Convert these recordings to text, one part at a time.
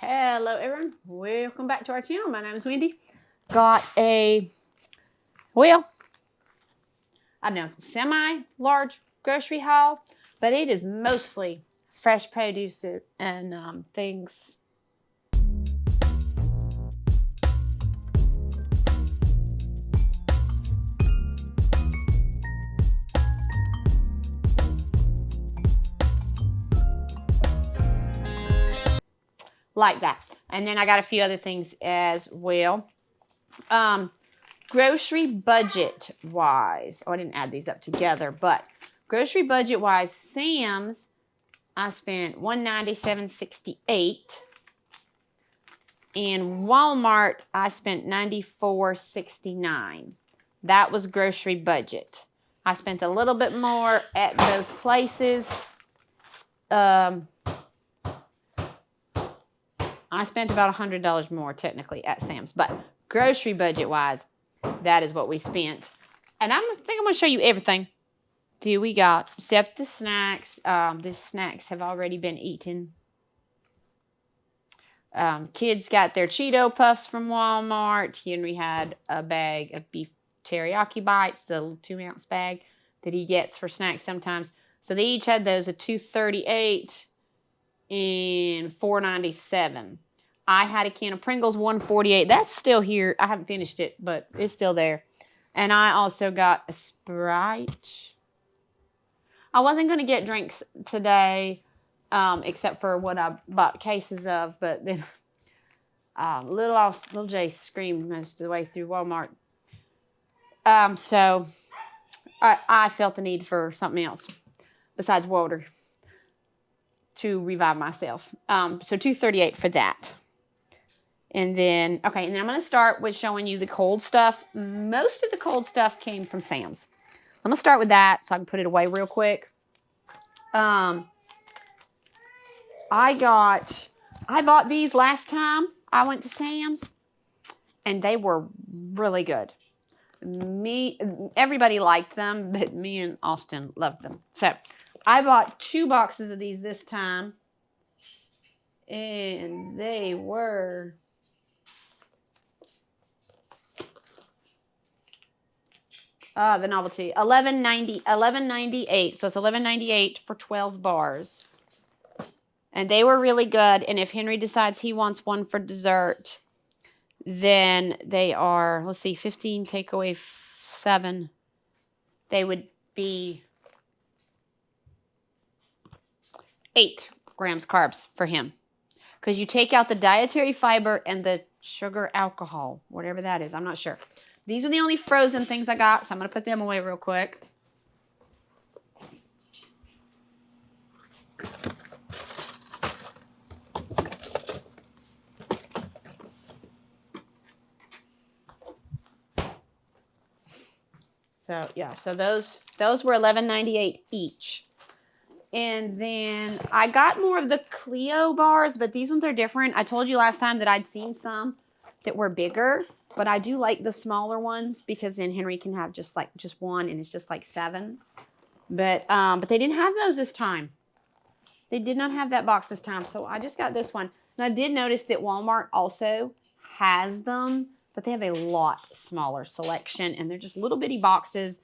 Hello everyone, welcome back to our channel. My name is Wendy. Got a, well, I don't know, semi-large grocery haul, but it is mostly fresh produce and things. Like that. And then I got a few other things as well. Grocery budget wise, I didn't add these up together, but grocery budget wise, Sam's, I spent $197.68. In Walmart, I spent $94.69. That was grocery budget. I spent a little bit more at those places. I spent about $100 more technically at Sam's, but grocery budget wise, that is what we spent. And I think I'm going to show you everything that we got, except the snacks. The snacks have already been eaten. Kids got their Cheeto Puffs from Walmart. Henry had a bag of beef teriyaki bites, the little 2-ounce bag that he gets for snacks sometimes. So they each had those, a $2.38 and $4.97. I had a can of Pringles, $1.48. That's still here. I haven't finished it, but it's still there. And I also got a Sprite. I wasn't going to get drinks today, except for what I bought cases of, but then little Jay screamed most of the way through Walmart. So I felt the need for something else besides water to revive myself. So $2.38 for that. And then I'm going to start with showing you the cold stuff. Most of the cold stuff came from Sam's. I'm going to start with that so I can put it away real quick. I bought these last time I went to Sam's, and they were really good. Everybody liked them, but me and Austin loved them. So I bought 2 boxes of these this time, and they were the novelty, $11.98. So it's $11.98 for 12 bars. And they were really good. And if Henry decides he wants one for dessert, then they are, let's see, 15 take away 7. They would be 8 grams carbs for him. Because you take out the dietary fiber and the sugar alcohol, whatever that is. I'm not sure. These are the only frozen things I got, so I'm going to put them away real quick. So, yeah, so those were $11.98 each. And then I got more of the Clio bars, but these ones are different. I told you last time that I'd seen some that were bigger. But I do like the smaller ones because then Henry can have just one, and it's just like 7. But they didn't have those this time. They did not have that box this time, so I just got this one. And I did notice that Walmart also has them, but they have a lot smaller selection, and they're just little bitty boxes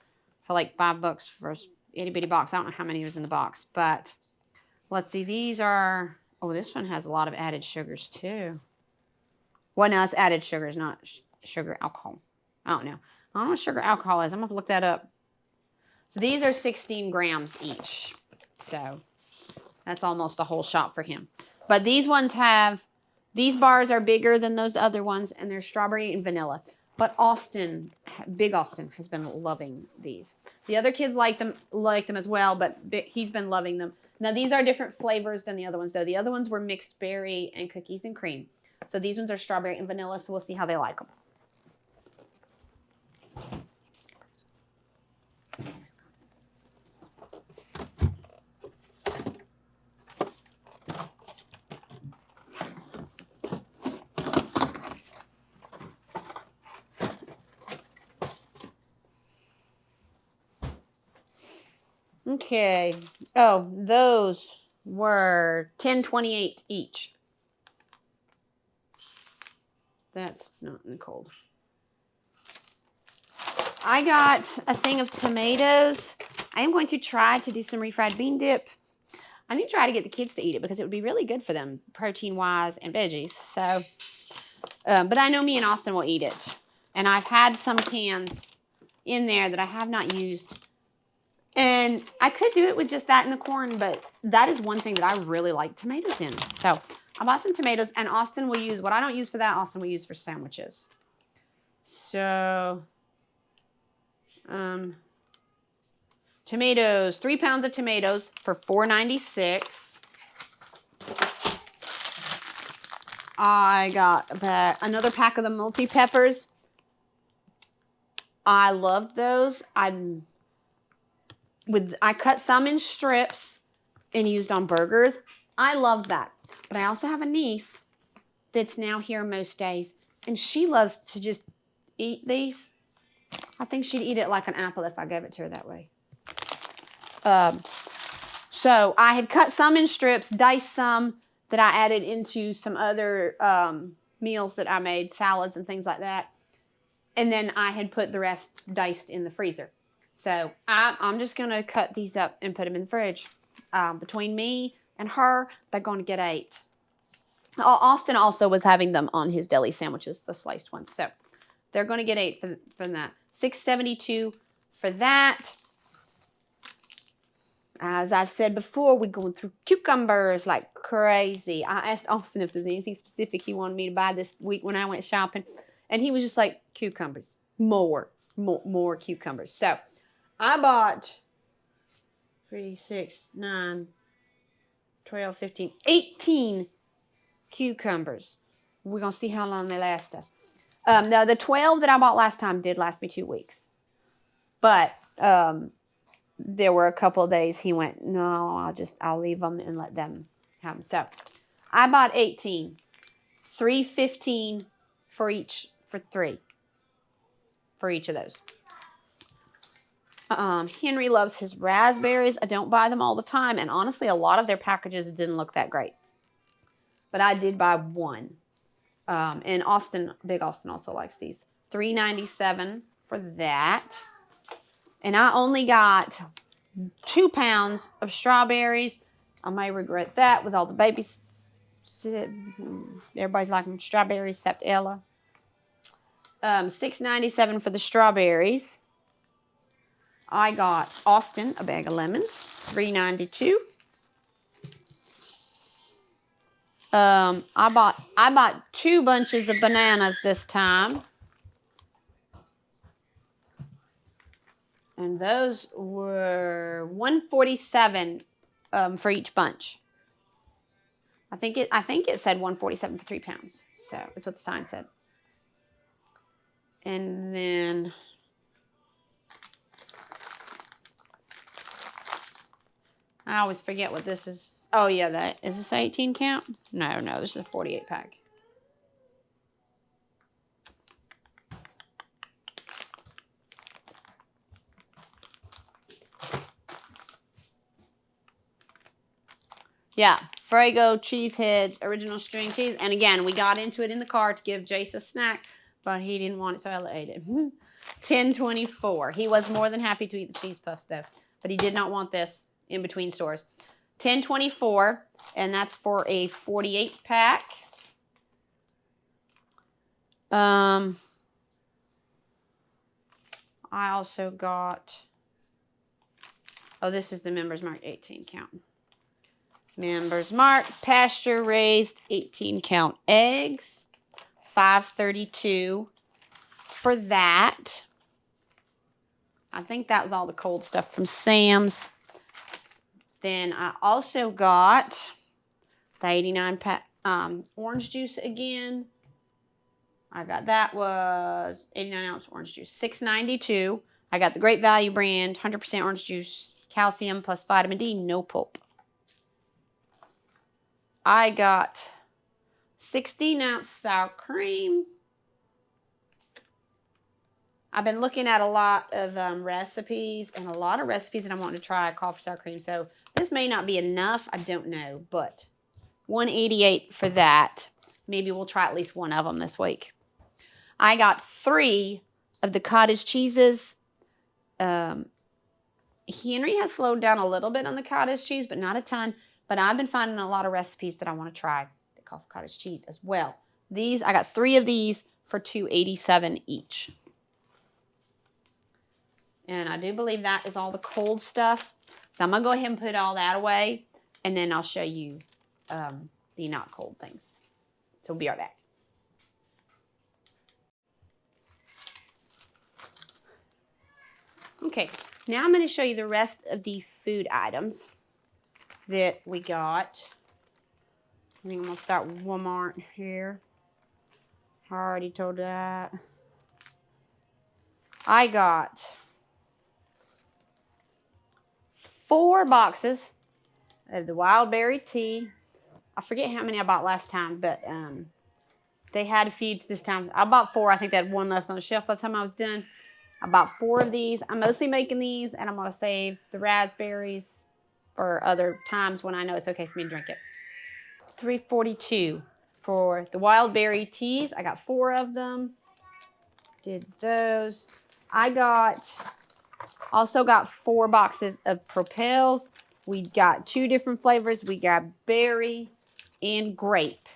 for like $5 for an itty bitty box. I don't know how many was in the box, but let's see. These are, oh, this one has a lot of added sugars too. Well, no, it's added sugars, not sugar alcohol. I don't know what sugar alcohol is. I'm going to look that up. So these are 16 grams each. So that's almost a whole shot for him. But these bars are bigger than those other ones, and they're strawberry and vanilla. But Big Austin has been loving these. The other kids like them as well, but he's been loving them. Now these are different flavors than the other ones, though. The other ones were mixed berry and cookies and cream. So these ones are strawberry and vanilla, so we'll see how they like them. Okay. Oh, those were $10.28 each. That's not in the cold. I got a thing of tomatoes. I am going to try to do some refried bean dip. I need to try to get the kids to eat it because it would be really good for them, protein-wise and veggies. So, but I know me and Austin will eat it. And I've had some cans in there that I have not used. And I could do it with just that and the corn, but that is one thing that I really like tomatoes in. So I bought some tomatoes, and Austin will use, what I don't use for that, Austin will use for sandwiches. So, tomatoes, 3 pounds of tomatoes for $4.96. I got another pack of the multi-peppers. I love those. I cut some in strips and used on burgers. I love that. But I also have a niece that's now here most days, and she loves to just eat these. I think she'd eat it like an apple if I gave it to her that way. So I had cut some in strips, diced some that I added into some other meals that I made, salads and things like that. And then I had put the rest diced in the freezer. So I'm just going to cut these up and put them in the fridge. Between me and her, they're going to get 8. Austin also was having them on his deli sandwiches, the sliced ones. So they're going to get 8 from that. $6.72 for that. As I've said before, we're going through cucumbers like crazy. I asked Austin if there's anything specific he wanted me to buy this week when I went shopping. And he was just like, cucumbers. More cucumbers. So I bought 3, 6, 9, 12, 15, 18 cucumbers. We're going to see how long they last us. Now, the 12 that I bought last time did last me 2 weeks. But there were a couple of days he went, no, I'll leave them and let them have them. So I bought 18. $3.15 for each, for 3. For each of those. Henry loves his raspberries. I don't buy them all the time. And honestly, a lot of their packages didn't look that great. But I did buy one. And Big Austin also likes these. $3.97 for that. And I only got 2 pounds of strawberries. I may regret that with all the babies. Everybody's liking strawberries except Ella. $6.97 for the strawberries. I got Austin a bag of lemons, $3.92. I bought 2 bunches of bananas this time. And those were $1.47 for each bunch. I think it said $1.47 for 3 pounds. So that's what the sign said. And then I always forget what this is. Oh yeah, is this 18 count? No, this is a 48 pack. Yeah, Frago cheese heads, original string cheese. And again, we got into it in the car to give Jace a snack, but he didn't want it, so I ate it. $10.24. He was more than happy to eat the cheese puffs, though, but he did not want this in between stores. $10.24, and that's for a 48 pack. I also got, this is the Members Mark 18 count. Members Mark, pasture raised 18 count eggs, $5.32 for that. I think that was all the cold stuff from Sam's. Then I also got the 89 pack orange juice again. I got that was 89 ounce orange juice, $6.92. I got the Great Value brand, 100% orange juice, calcium plus vitamin D, no pulp. I got 16-ounce sour cream. I've been looking at a lot of recipes, and a lot of recipes that I want to try call for sour cream. So this may not be enough. I don't know, but $1.88 for that. Maybe we'll try at least one of them this week. I got 3 of the cottage cheeses. Henry has slowed down a little bit on the cottage cheese, but not a ton. But I've been finding a lot of recipes that I want to try that call for cottage cheese as well. These, I got 3 of these for $2.87 each. And I do believe that is all the cold stuff. So I'm going to go ahead and put all that away. And then I'll show you the not cold things. So we'll be right back. Okay, now I'm going to show you the rest of the food items that we got. I think I'm going to start with Walmart here. I already told that. I got 4 boxes of the wild berry tea. I forget how many I bought last time, but they had a few this time. I bought 4. I think they had 1 left on the shelf by the time I was done. I bought 4 of these. I'm mostly making these, and I'm going to save the raspberries for other times when I know it's okay for me to drink it. $3.42 for the wild berry teas. I got 4 of them. Did those. I also got 4 boxes of Propels. We got 2 different flavors. We got berry and grape.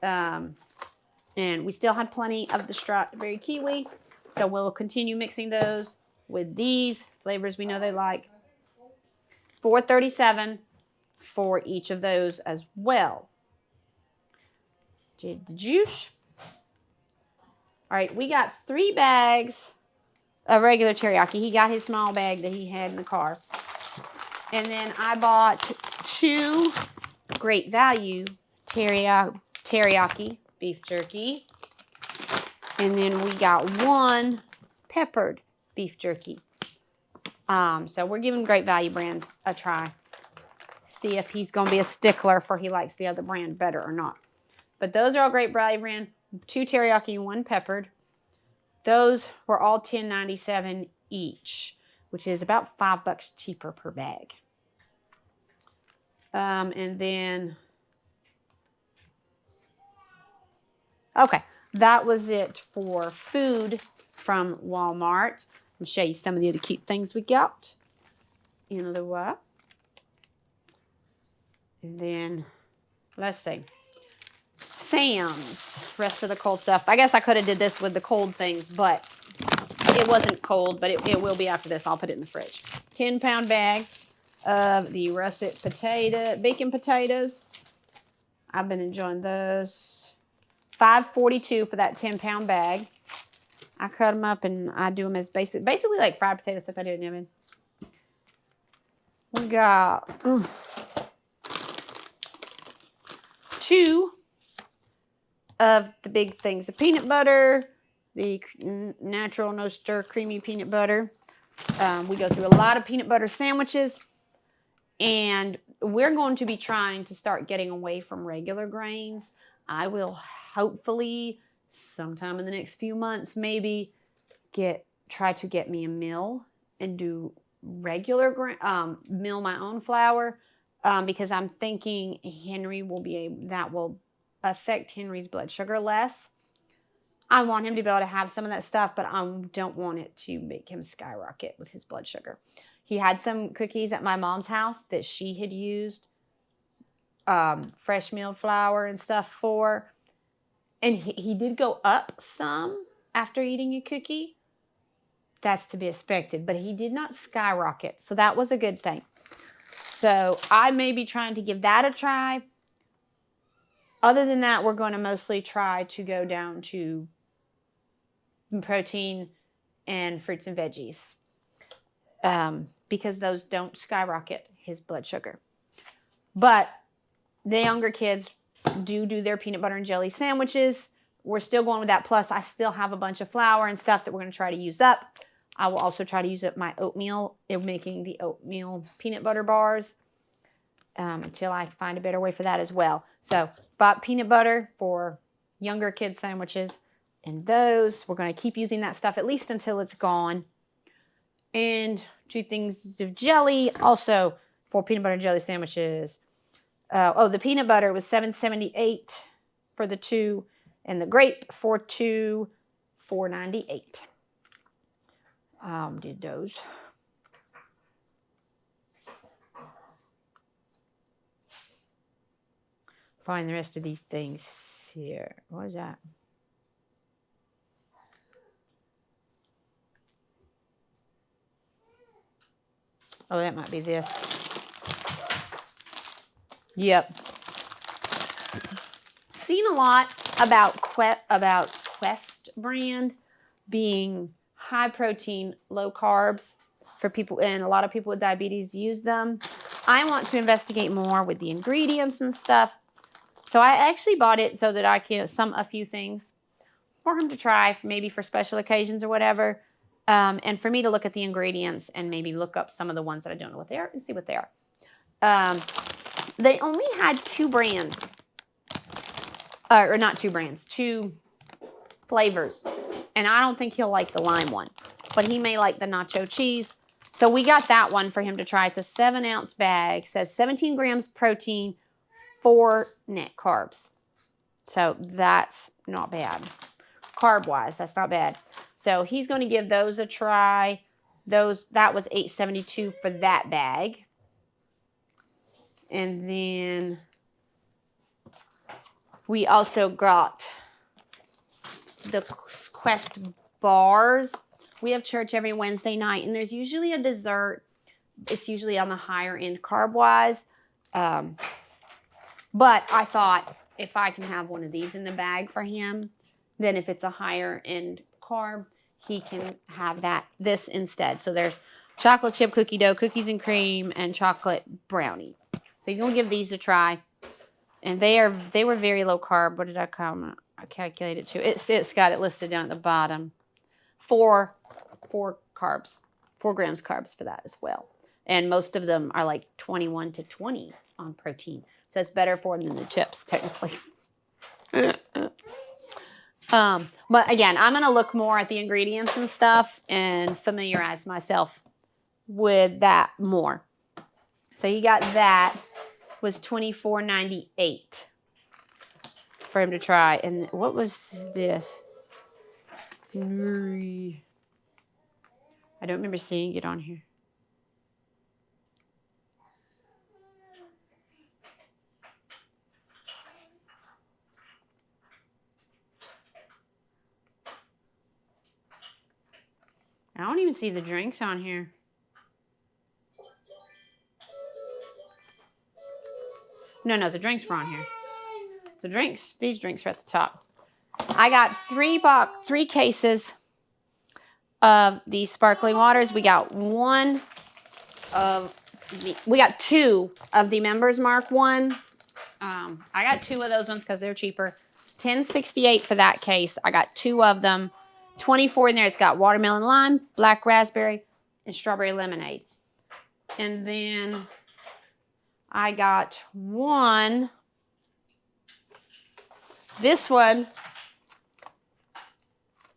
And we still had plenty of the strawberry kiwi. So we'll continue mixing those with these flavors we know they like. $4.37 for each of those as well. Did the juice. All right, we got 3 bags of regular teriyaki. He got his small bag that he had in the car. And then I bought 2 Great Value teriyaki beef jerky. And then we got 1 peppered beef jerky. So we're giving Great Value brand a try. See if he's going to be a stickler for he likes the other brand better or not. But those are all Great Value brand. 2 teriyaki, 1 peppered. Those were all $10.97 each, which is about $5 cheaper per bag. And then, okay, that was it for food from Walmart. I'll show you some of the other cute things we got in a little while. And then, let's see. Sam's, rest of the cold stuff. I guess I could have did this with the cold things, but it wasn't cold, but it will be after this. I'll put it in the fridge. 10-pound bag of the russet bacon potatoes. I've been enjoying those. $5.42 for that 10-pound bag. I cut them up and I do them as basically like fried potato soup I do in the oven. We got 2 of the big things. The peanut butter, the natural no stir creamy peanut butter. We go through a lot of peanut butter sandwiches. And we're going to be trying to start getting away from regular grains. I will hopefully sometime in the next few months maybe try to get me a mill and do regular mill my own flour because I'm thinking Henry that will affect Henry's blood sugar less. I want him to be able to have some of that stuff, but I don't want it to make him skyrocket with his blood sugar. He had some cookies at my mom's house that she had used fresh milled flour and stuff for. And he did go up some after eating a cookie. That's to be expected. But he did not skyrocket. So that was a good thing. So I may be trying to give that a try. Other than that, we're going to mostly try to go down to protein and fruits and veggies. Because those don't skyrocket his blood sugar. But the younger kids do their peanut butter and jelly sandwiches. We're still going with that. Plus, I still have a bunch of flour and stuff that we're going to try to use up. I will also try to use up my oatmeal in making the oatmeal peanut butter bars until I find a better way for that as well. So, bought peanut butter for younger kids sandwiches. And those, we're going to keep using that stuff at least until it's gone. And 2 things of jelly, also for peanut butter and jelly sandwiches. The peanut butter was $7.78 for the 2, And the grape for $4.98. Did those. Find the rest of these things here. What is that? Oh, that might be this. Yep. Seen a lot about Quest brand being high protein, low carbs for people, and a lot of people with diabetes use them. I want to investigate more with the ingredients and stuff. So I actually bought it so that I can a few things for him to try, maybe for special occasions or whatever. And for me to look at the ingredients and maybe look up some of the ones that I don't know what they are and see what they are. They only had 2 brands. Or not 2 brands, 2 flavors. And I don't think he'll like the lime one. But he may like the nacho cheese. So we got that one for him to try. It's a 7-ounce bag. It says 17 grams protein, 4 net carbs. So that's not bad. Carb-wise, that's not bad. So he's going to give those a try. That was $8.72 for that bag. And then we also got the Quest bars. We have church every Wednesday night, and there's usually a dessert. It's usually on the higher end carb-wise. But I thought if I can have one of these in the bag for him, then if it's a higher end carb, he can have this instead. So there's chocolate chip cookie dough, cookies and cream, and chocolate brownie. So you're going to give these a try. And they were very low carb. What did I calculate it to? It's got it listed down at the bottom. 4 carbs. 4 grams carbs for that as well. And most of them are like 21 to 20 on protein. So it's better for them than the chips, technically. But again, I'm going to look more at the ingredients and stuff and familiarize myself with that more. So you got that. Was $24.98 for him to try. And what was this? I don't remember seeing it on here. I don't even see the drinks on here. No, the drinks were on here. These drinks are at the top. I got 3 cases of these sparkling waters. We got 2 of the Members Mark one. I got 2 of those ones because they're cheaper. $10.68 for that case. I got 2 of them. 24 in there. It's got watermelon lime, black raspberry, and strawberry lemonade. And then I got 1. This one.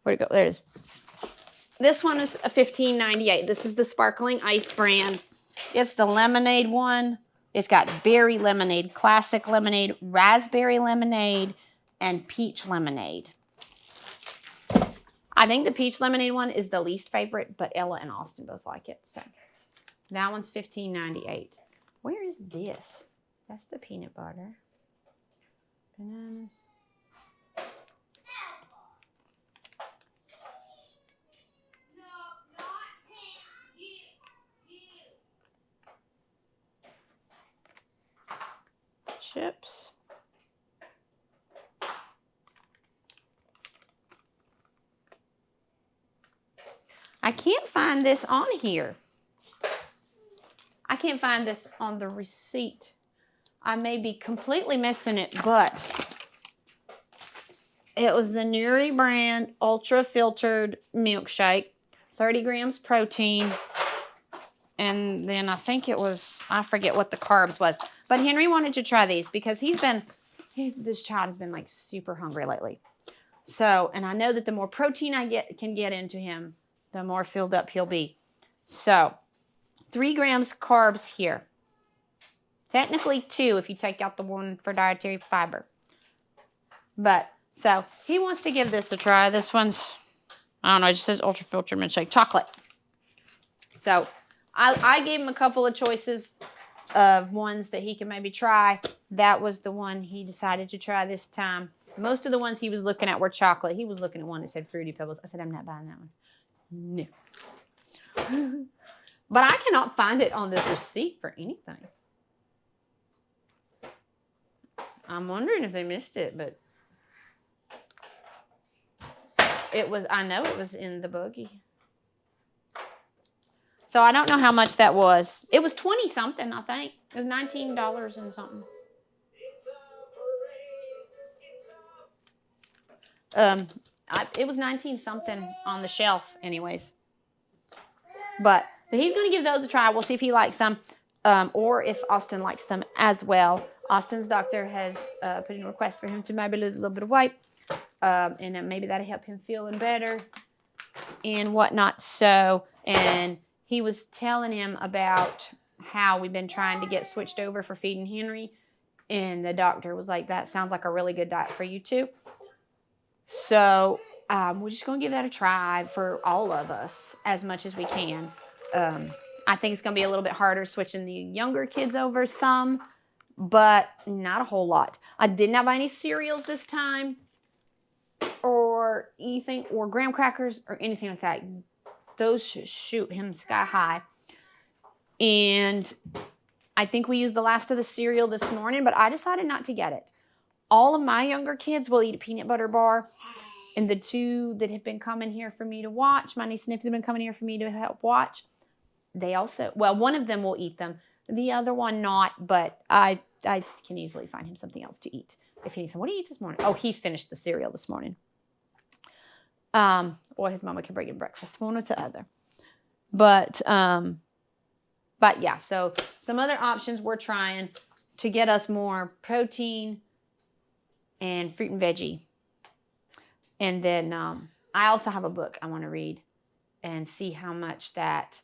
Where'd it go? There it is. This one is a $15.98. This is the Sparkling Ice brand. It's the lemonade one. It's got berry lemonade, classic lemonade, raspberry lemonade, and peach lemonade. I think the peach lemonade one is the least favorite, but Ella and Austin both like it. So that one's $15.98. Where is this? That's the peanut butter. Bananas. Chips. I can't find this on here. I can't find this on the receipt. I may be completely missing it, but it was the Nuri brand ultra filtered milkshake, 30 grams protein. And then I think it was, I forget what the carbs was. But Henry wanted to try these because this child has been like super hungry lately. So, and I know that the more protein I can get into him, the more filled up he'll be. So, 3 grams carbs here. Technically 2 if you take out the one for dietary fiber. But So he wants to give this a try. This one's, I don't know, it just says ultra filtered milkshake chocolate. So I gave him a couple of choices of ones that he can maybe try. That was the one he decided to try this time. Most of the ones he was looking at were chocolate. He was looking at one that said Fruity Pebbles. I said, I'm not buying that one. No. But I cannot find it on this receipt for anything. I'm wondering if they missed it, but it was, I know it was in the buggy. So I don't know how much that was. It was 20 something, I think. It was $19 and something. It was 19 something on the shelf anyways. But so he's going to give those a try. We'll see if he likes them, or if Austin likes them as well. Austin's doctor has put in a request for him to maybe lose a little bit of weight, and maybe that'll help him feeling better and whatnot. So, and he was telling him about how we've been trying to get switched over for feeding Henry, and the doctor was like, that sounds like a really good diet for you too. So we're just going to give that a try for all of us as much as we can. I think it's going to be a little bit harder switching the younger kids over some, but not a whole lot. I did not buy any cereals this time or anything, or graham crackers or anything like that. Those shoot him sky high. And I think we used the last of the cereal this morning, but I decided not to get it. All of my younger kids will eat a peanut butter bar. And the two that have been coming here for me to watch, my niece and nephew have been coming here for me to help watch, they also, well, one of them will eat them. The other one not, but I can easily find him something else to eat. If he needs some, what did he eat this morning? Oh, he's finished the cereal this morning. Or his mama can bring him breakfast, one or the other. But yeah, so some other options we're trying to get us more protein and fruit and veggie. And then I also have a book I want to read and see how much that.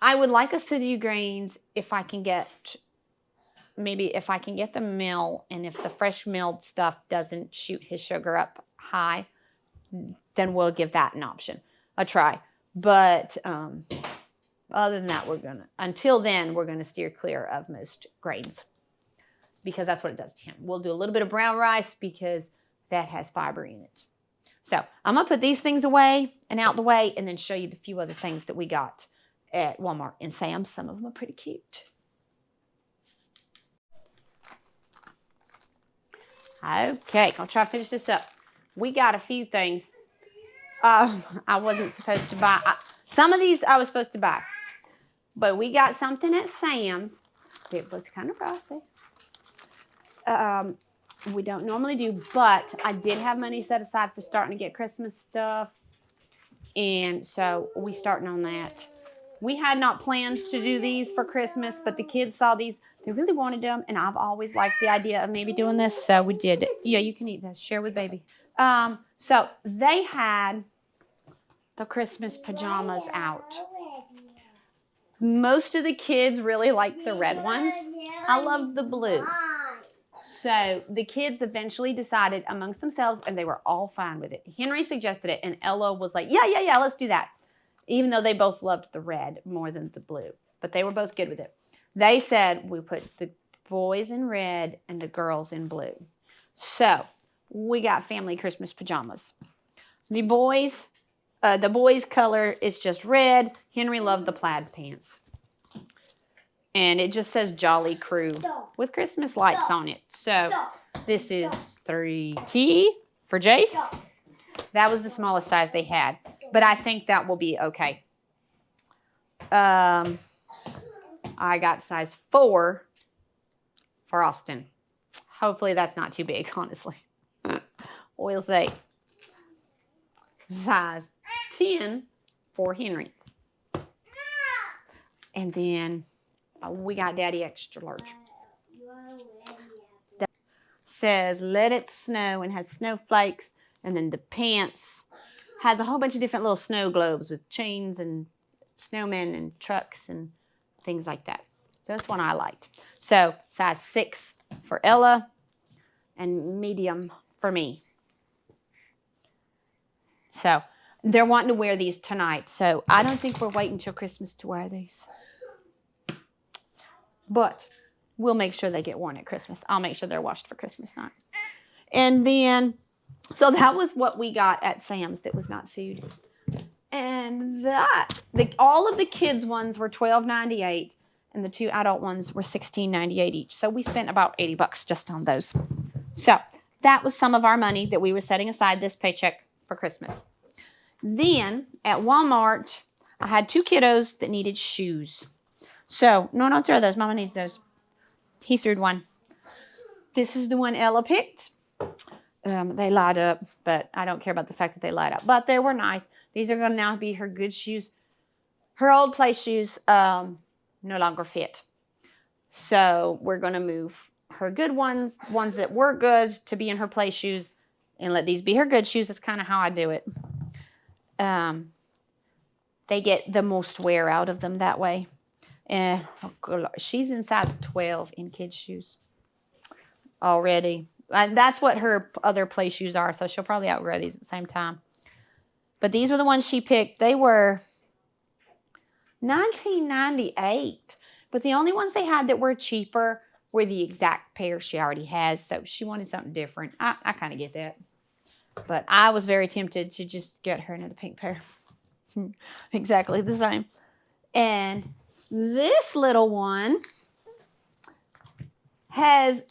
I would like us to do grains if I can get, maybe if I can get the mill, and if the fresh milled stuff doesn't shoot his sugar up high, then we'll give that an option, a try. But other than that, until then, we're going to steer clear of most grains because that's what it does to him. We'll do a little bit of brown rice because that has fiber in it. So I'm going to put these things away and out the way and then show you the few other things that we got at Walmart and Sam's. Some of them are pretty cute. Okay, I'll try to finish this up. We got a few things I wasn't supposed to buy. Some of these I was supposed to buy. But we got something at Sam's. It was kind of pricey. We don't normally do, but I did have money set aside for starting to get Christmas stuff. And so we starting on that. We had not planned to do these for Christmas, but the kids saw these. They really wanted them, and I've always liked the idea of maybe doing this, so we did. Yeah, you can eat this. Share with baby. So they had the Christmas pajamas out. Most of the kids really liked the red ones. I loved the blue. So the kids eventually decided amongst themselves, and they were all fine with it. Henry suggested it, and Ella was like, yeah, let's do that. Even though they both loved the red more than the blue. But they were both good with it. They said we put the boys in red and the girls in blue. So we got family Christmas pajamas. The boys' color is just red. Henry loved the plaid pants. And it just says Jolly Crew with Christmas lights on it. So this is 3T for Jace. That was the smallest size they had. But I think that will be okay. I got size 4 for Austin. Hopefully that's not too big, honestly. We'll see. Size 10 for Henry. And then we got Daddy extra large. That says let it snow and has snowflakes. And then the pants has a whole bunch of different little snow globes with chains and snowmen and trucks and things like that. So that's one I liked. So size 6 for Ella and medium for me. So they're wanting to wear these tonight. So I don't think we're waiting till Christmas to wear these. But we'll make sure they get worn at Christmas. I'll make sure they're washed for Christmas night. And then, so that was what we got at Sam's that was not food. And all of the kids' ones were $12.98, and the 2 adult ones were $16.98 each. So we spent about $80 just on those. So that was some of our money that we were setting aside this paycheck for Christmas. Then at Walmart, I had 2 kiddos that needed shoes. So, no, don't throw those. Mama needs those. He threw one. This is the one Ella picked. They light up, but I don't care about the fact that they light up. But they were nice. These are going to now be her good shoes. Her old play shoes no longer fit. So we're going to move her good ones that were good, to be in her play shoes, and let these be her good shoes. That's kind of how I do it. They get the most wear out of them that way. And she's in size 12 in kids' shoes already. And that's what her other play shoes are, so she'll probably outgrow these at the same time. But these were the ones she picked. They were $19.98. But the only ones they had that were cheaper were the exact pair she already has. So she wanted something different. I kind of get that. But I was very tempted to just get her another pink pair. Exactly the same. And this little one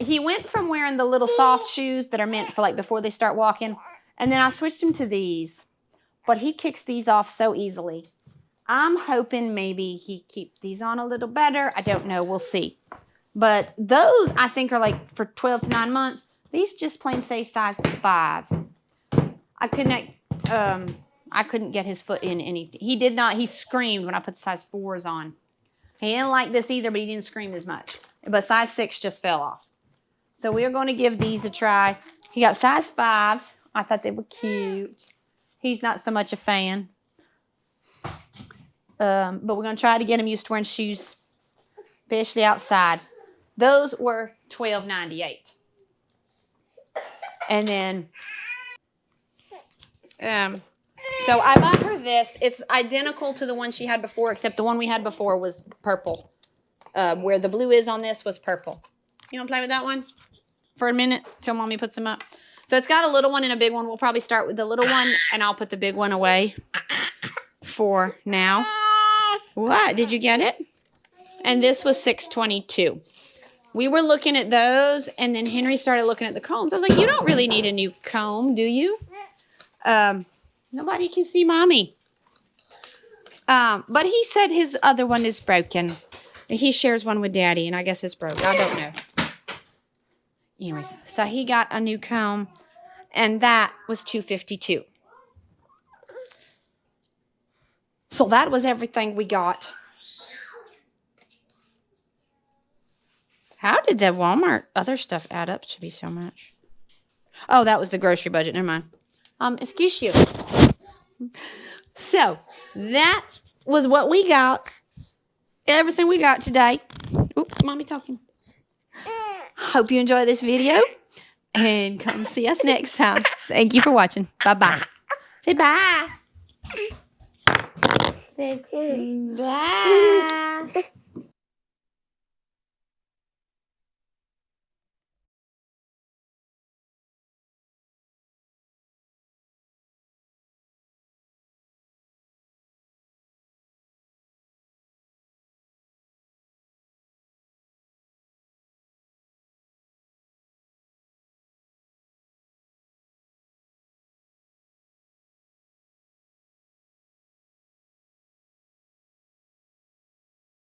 he went from wearing the little soft shoes that are meant for like before they start walking. And then I switched him to these. But he kicks these off so easily. I'm hoping maybe he keeps these on a little better. I don't know. We'll see. But those, I think, are like for 12 to 9 months. These just plain say size 5. I couldn't get his foot in anything. He did not. He screamed when I put the size 4s on. He didn't like this either, but he didn't scream as much. But size 6 just fell off. So we're going to give these a try. He got size 5s. I thought they were cute. He's not so much a fan. But we're going to try to get him used to wearing shoes, especially outside. Those were $12.98. And then, so I bought her this. It's identical to the one she had before, except the one we had before was purple. Where the blue is on this was purple. You want to play with that one for a minute till Mommy puts them up? So it's got a little one and a big one. We'll probably start with the little one, and I'll put the big one away for now. What? Did you get it? And this was $6.22. We were looking at those, and then Henry started looking at the combs. I was like, you don't really need a new comb, do you? Nobody can see Mommy. But he said his other one is broken. He shares one with Daddy, and I guess it's broke. I don't know. Anyways, so he got a new comb, and that was $2.52. So that was everything we got. How did the Walmart other stuff add up to be so much? Oh, that was the grocery budget. Never mind. Excuse you. So that was what we got. Everything we got today. Oops, Mommy talking. Hope you enjoy this video. And come see us next time. Thank you for watching. Bye-bye. Say bye. Say bye.